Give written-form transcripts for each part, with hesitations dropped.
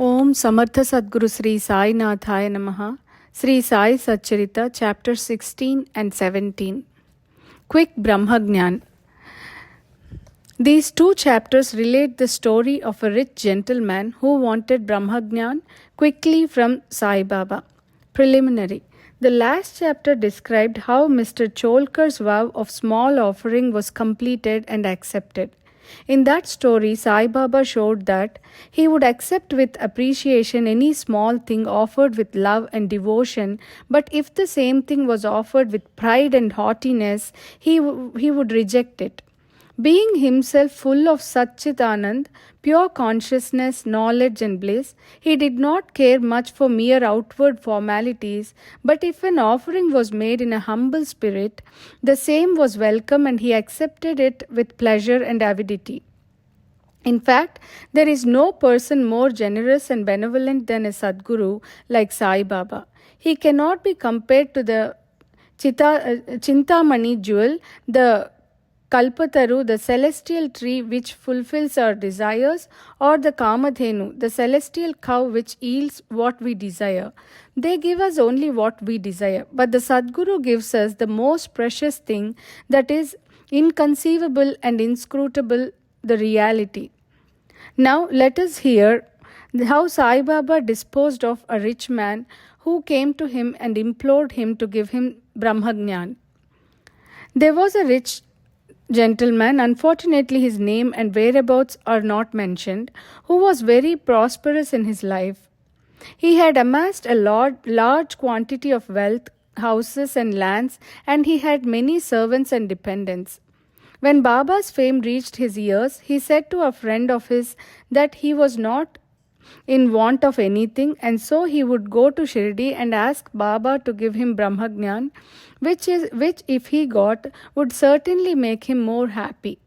Om Samartha Sadguru Shri Sai Nathaya Namaha. Shri Sai Sachharitra, chapter 16 and 17. Quick Brahmagnan. These two chapters relate the story of a rich gentleman who wanted Brahmagnan quickly from Sai Baba. Preliminary. The last chapter described how Mr. Cholkar's vow of small offering was completed and accepted. In that story, Sai Baba showed that he would accept with appreciation any small thing offered with love and devotion, but if the same thing was offered with pride and haughtiness, he would reject it. Being himself full of Satchitanand, pure consciousness, knowledge and bliss, he did not care much for mere outward formalities, but if an offering was made in a humble spirit, the same was welcome and he accepted it with pleasure and avidity. In fact, there is no person more generous and benevolent than a Sadguru like Sai Baba. He cannot be compared to the Chintamani jewel, the Kalpataru, the celestial tree which fulfills our desires, or the Kamadhenu, the celestial cow which yields what we desire. They give us only what we desire, but the Sadguru gives us the most precious thing, that is inconceivable and inscrutable, the reality. Now let us hear how Sai Baba disposed of a rich man who came to him and implored him to give him Brahmagnan. There was a rich gentleman, unfortunately his name and whereabouts are not mentioned, who was very prosperous in his life. He had amassed a large quantity of wealth, houses and lands, and he had many servants and dependents. When Baba's fame reached his ears, he said to a friend of his that he was not in want of anything, and so he would go to Shirdi and ask Baba to give him Brahmagnan, which if he got would certainly make him more happy.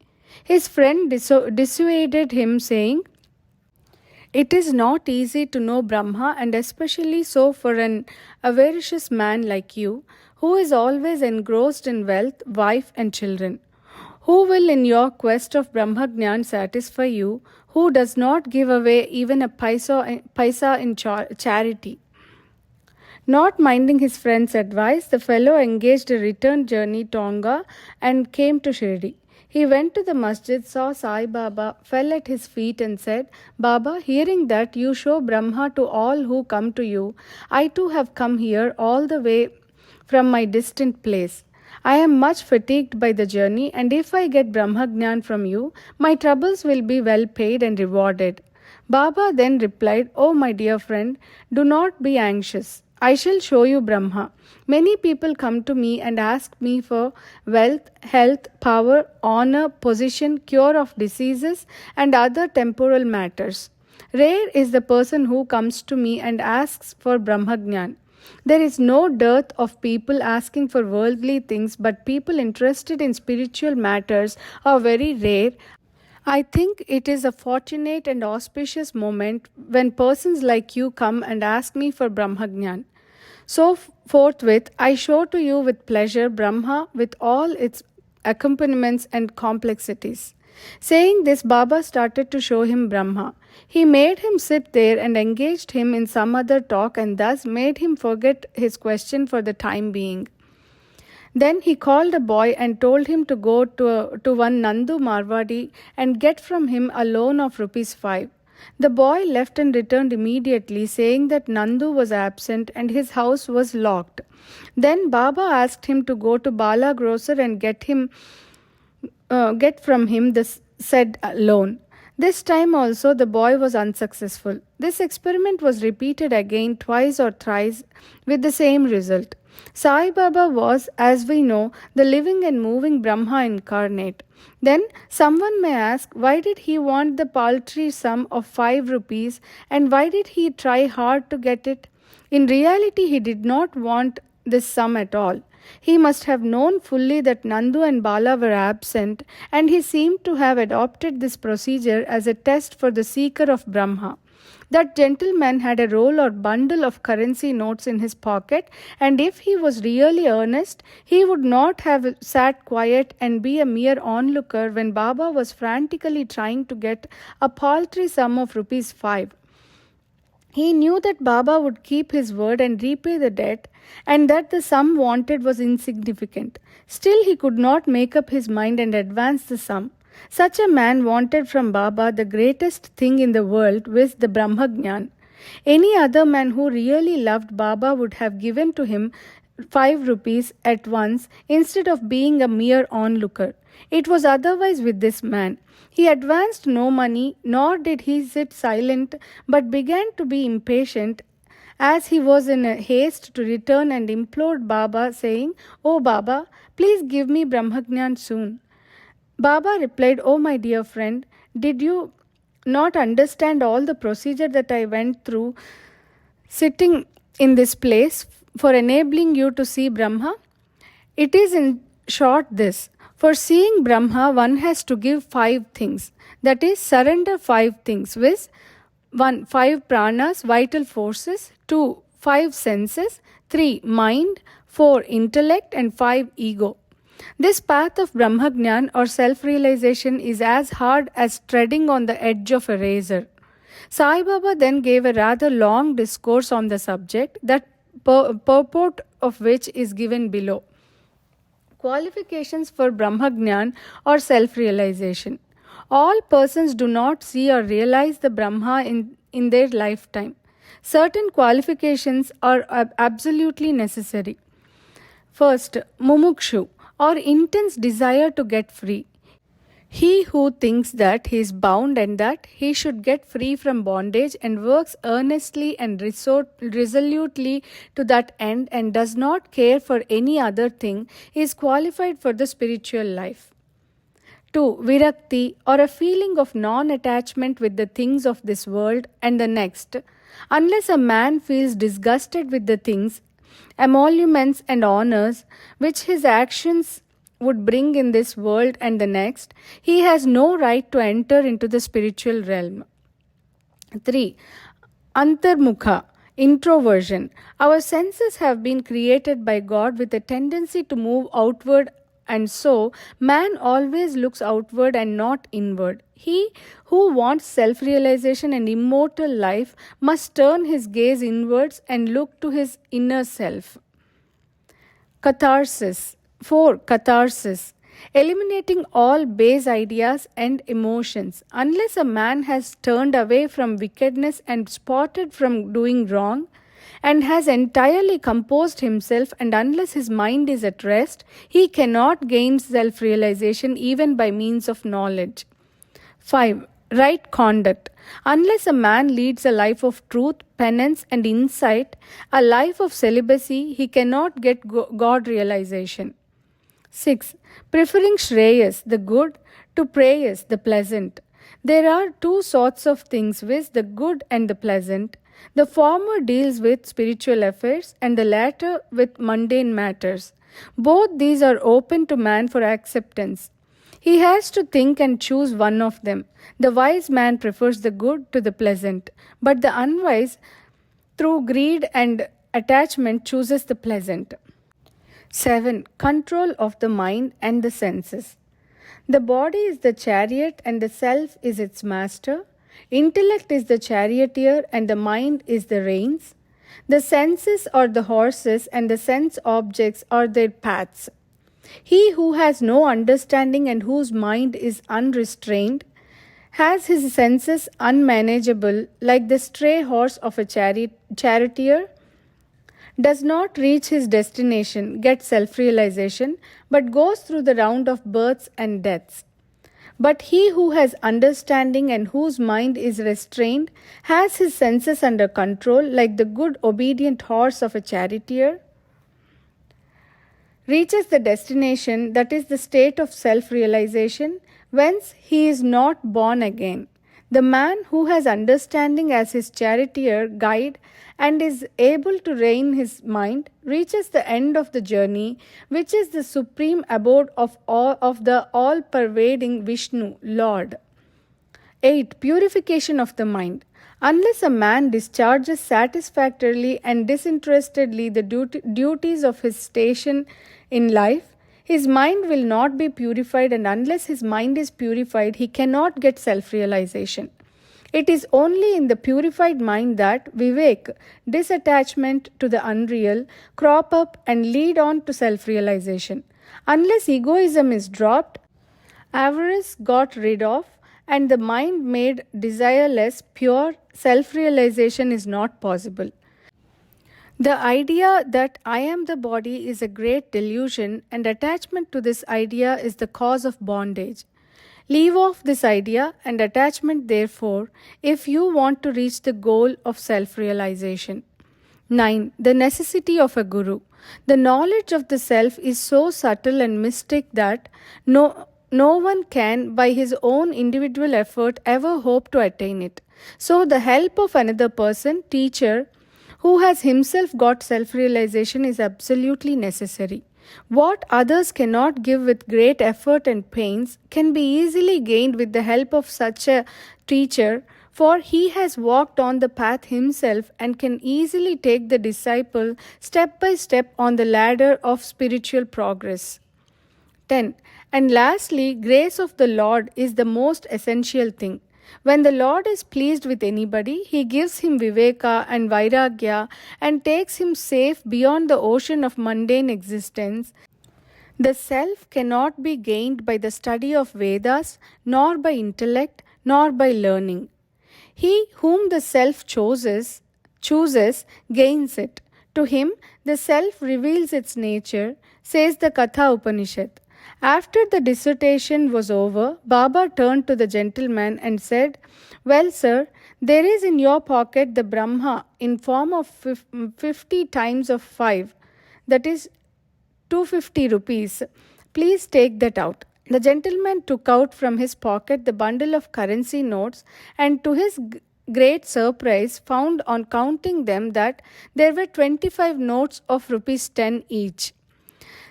His friend dissuaded him, saying, "It is not easy to know Brahma, and especially so for an avaricious man like you, who is always engrossed in wealth, wife and children. Who will in your quest of Brahmagnan satisfy you, who does not give away even a paisa in charity?" Not minding his friend's advice, the fellow engaged a return journey Tonga and came to Shirdi. He went to the masjid, saw Sai Baba, fell at his feet and said, "Baba, hearing that you show Brahma to all who come to you, I too have come here all the way from my distant place. I am much fatigued by the journey, and if I get Brahmagnan from you, my troubles will be well paid and rewarded." Baba then replied, "Oh my dear friend, do not be anxious. I shall show you Brahma. Many people come to me and ask me for wealth, health, power, honor, position, cure of diseases, and other temporal matters. Rare is the person who comes to me and asks for Brahmagnan. There is no dearth of people asking for worldly things, but people interested in spiritual matters are very rare. I think it is a fortunate and auspicious moment when persons like you come and ask me for Brahmagnan. So forthwith I show to you with pleasure Brahma with all its accompaniments and complexities." Saying this, Baba started to show him Brahma. He made him sit there and engaged him in some other talk, and thus made him forget his question for the time being. Then he called a boy and told him to go to one Nandu Marwadi and get from him a loan of ₹5. The boy left and returned immediately, saying that Nandu was absent and his house was locked. Then Baba asked him to go to Bala Grocer and get from him the said loan. This time also the boy was unsuccessful. This experiment was repeated again twice or thrice with the same result. Sai Baba was, as we know, the living and moving Brahma incarnate. Then someone may ask, why did he want the paltry sum of ₹5, and why did he try hard to get it? In reality, he did not want this sum at all. He must have known fully that Nandu and Bala were absent, and he seemed to have adopted this procedure as a test for the seeker of Brahma. That gentleman had a roll or bundle of currency notes in his pocket, and if he was really earnest, he would not have sat quiet and be a mere onlooker when Baba was frantically trying to get a paltry sum of ₹5. He knew that Baba would keep his word and repay the debt, and that the sum wanted was insignificant. Still, he could not make up his mind and advance the sum. Such a man wanted from Baba the greatest thing in the world, viz. The Brahmagyan. Any other man who really loved Baba would have given to him 5 rupees at once instead of being a mere onlooker. It was otherwise with this man. He advanced no money, nor did he sit silent, but began to be impatient as he was in a haste to return and implored Baba, saying, "O Baba, please give me Brahmagyan soon." Baba replied, "Oh my dear friend, did you not understand all the procedure that I went through sitting in this place for enabling you to see Brahma? It is in short this. For seeing Brahma, one has to give 5 things. That is, surrender 5 things, viz. 1. 5 pranas, vital forces. 2. 5 senses. 3. Mind. 4. Intellect. And 5. Ego. This path of Brahmagyan or self-realization is as hard as treading on the edge of a razor. Sai Baba then gave a rather long discourse on the subject, that purport of which is given below. Qualifications for Brahmagyan or self-realization. All persons do not see or realize the Brahma in their lifetime. Certain qualifications are absolutely necessary. First, mumukshu or intense desire to get free. He who thinks that he is bound and that he should get free from bondage and works earnestly and resolutely to that end and does not care for any other thing is qualified for the spiritual life. 2. Virakti or a feeling of non-attachment with the things of this world and the next. Unless a man feels disgusted with the things, emoluments and honors which his actions would bring in this world and the next, he has no right to enter into the spiritual realm. 3. Antarmukha, introversion. Our senses have been created by God with a tendency to move outward, and so man always looks outward and not inward. He who wants self-realization and immortal life must turn his gaze inwards and look to his inner self. Catharsis. 4. Catharsis. Eliminating all base ideas and emotions. Unless a man has turned away from wickedness and spotted from doing wrong, and has entirely composed himself, and unless his mind is at rest, he cannot gain self-realization even by means of knowledge. 5. Right conduct. Unless a man leads a life of truth, penance and insight, a life of celibacy, he cannot get God realization. 6. Preferring Shreyas, the good, to Preyas, the pleasant. There are 2 sorts of things, viz. The good and the pleasant. The former deals with spiritual affairs and the latter with mundane matters. Both these are open to man for acceptance. He has to think and choose one of them. The wise man prefers the good to the pleasant, but the unwise, through greed and attachment, chooses the pleasant. 7. Control of the mind and the senses. The body is the chariot and the self is its master. Intellect is the charioteer and the mind is the reins. The senses are the horses and the sense objects are their paths. He who has no understanding and whose mind is unrestrained has his senses unmanageable, like the stray horse of a charioteer, does not reach his destination, get self-realization, but goes through the round of births and deaths. But he who has understanding and whose mind is restrained has his senses under control, like the good obedient horse of a charioteer, reaches the destination, that is the state of self-realization, whence he is not born again. The man who has understanding as his charioteer guide and is able to rein his mind reaches the end of the journey, which is the supreme abode of the all-pervading Vishnu, Lord. 8. Purification of the mind. Unless a man discharges satisfactorily and disinterestedly the duties of his station in life, his mind will not be purified, and unless his mind is purified, he cannot get self-realization. It is only in the purified mind that vivek, disattachment to the unreal, crop up and lead on to self-realization. Unless egoism is dropped, avarice got rid of, and the mind made desireless, pure self-realization is not possible. The idea that I am the body is a great delusion, and attachment to this idea is the cause of bondage. Leave off this idea and attachment, therefore, if you want to reach the goal of self realization. 9. The necessity of a guru. The knowledge of the self is so subtle and mystic that no one can, by his own individual effort, ever hope to attain it. So, the help of another person, teacher, who has himself got self-realization is absolutely necessary. What others cannot give with great effort and pains can be easily gained with the help of such a teacher, for he has walked on the path himself and can easily take the disciple step by step on the ladder of spiritual progress. 10. And lastly, grace of the Lord is the most essential thing. When the Lord is pleased with anybody, He gives him viveka and vairagya and takes him safe beyond the ocean of mundane existence. The self cannot be gained by the study of Vedas, nor by intellect, nor by learning. He whom the self chooses gains it. To him, the self reveals its nature, says the Katha Upanishad. After the dissertation was over, Baba turned to the gentleman and said, "Well, sir, there is in your pocket the Brahma in form of 50 times of 5, that is 250 rupees. Please take that out." The gentleman took out from his pocket the bundle of currency notes and to his great surprise found on counting them that there were 25 notes of rupees 10 each.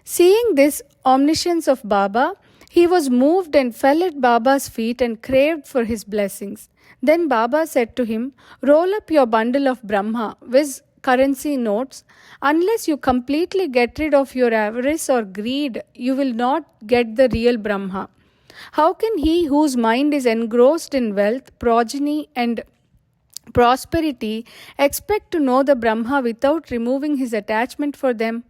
Seeing this omniscience of Baba, he was moved and fell at Baba's feet and craved for his blessings. Then Baba said to him, "Roll up your bundle of Brahma, viz. currency notes. Unless you completely get rid of your avarice or greed, you will not get the real Brahma. How can he whose mind is engrossed in wealth, progeny, and prosperity expect to know the Brahma without removing his attachment for them?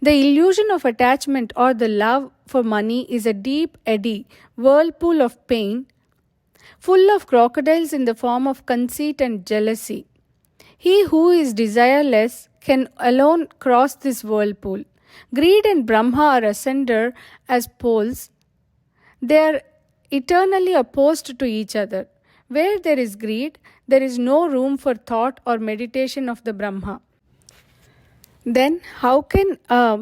The illusion of attachment or the love for money is a deep eddy, whirlpool of pain, full of crocodiles in the form of conceit and jealousy. He who is desireless can alone cross this whirlpool. Greed and Brahma are asunder as poles. They are eternally opposed to each other. Where there is greed, there is no room for thought or meditation of the Brahma. Then how can a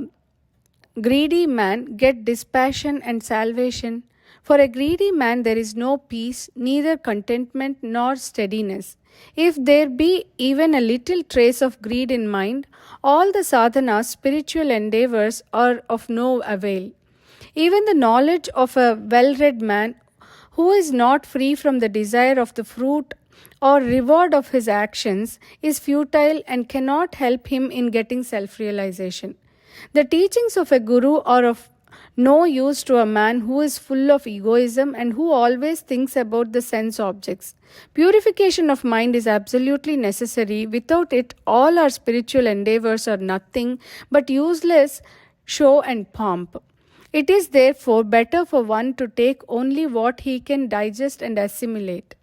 greedy man get dispassion and salvation? For a greedy man there is no peace, neither contentment nor steadiness. If there be even a little trace of greed in mind, all the sadhanas, spiritual endeavors are of no avail. Even the knowledge of a well-read man who is not free from the desire of the fruit or reward of his actions is futile and cannot help him in getting self-realization. The teachings of a guru are of no use to a man who is full of egoism and who always thinks about the sense objects. Purification of mind is absolutely necessary. Without it, all our spiritual endeavors are nothing but useless show and pomp. It is therefore better for one to take only what he can digest and assimilate.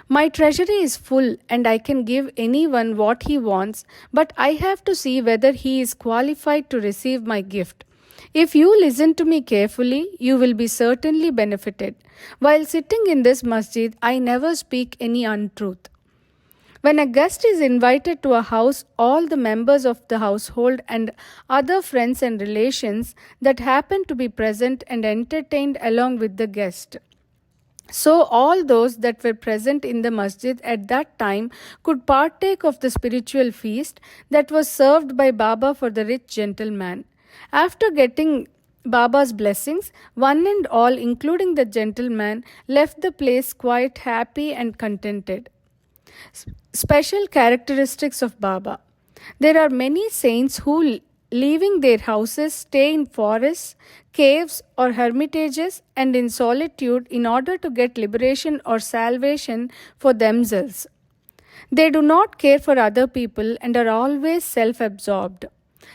My treasury is full and I can give anyone what he wants, but I have to see whether he is qualified to receive my gift. If you listen to me carefully, you will be certainly benefited. While sitting in this masjid, I never speak any untruth. When a guest is invited to a house, all the members of the household and other friends and relations that happen to be present and entertained along with the guest. So all those that were present in the masjid at that time could partake of the spiritual feast that was served by Baba for the rich gentleman. After getting Baba's blessings, one and all, including the gentleman, left the place quite happy and contented. Special characteristics of Baba. There are many saints who leaving their houses, stay in forests, caves, or hermitages and in solitude in order to get liberation or salvation for themselves. They do not care for other people and are always self absorbed.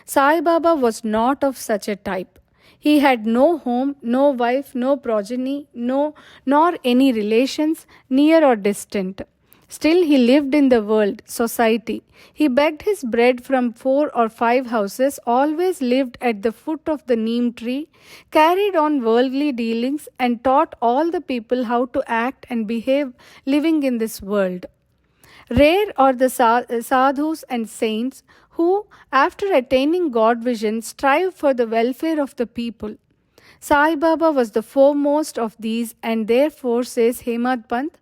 Sai Baba was not of such a type. He had no home, no wife, no progeny, nor any relations, near or distant. Still, he lived in the world, society. He begged his bread from 4 or 5 houses, always lived at the foot of the neem tree, carried on worldly dealings, and taught all the people how to act and behave living in this world. Rare are the sadhus and saints who, after attaining God vision, strive for the welfare of the people. Sai Baba was the foremost of these, and therefore, says Hemad Pant,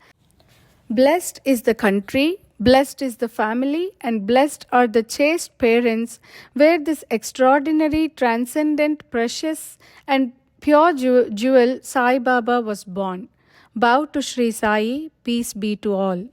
blessed is the country, blessed is the family, and blessed are the chaste parents where this extraordinary, transcendent, precious, and pure jewel Sai Baba was born. Bow to Shri Sai, peace be to all.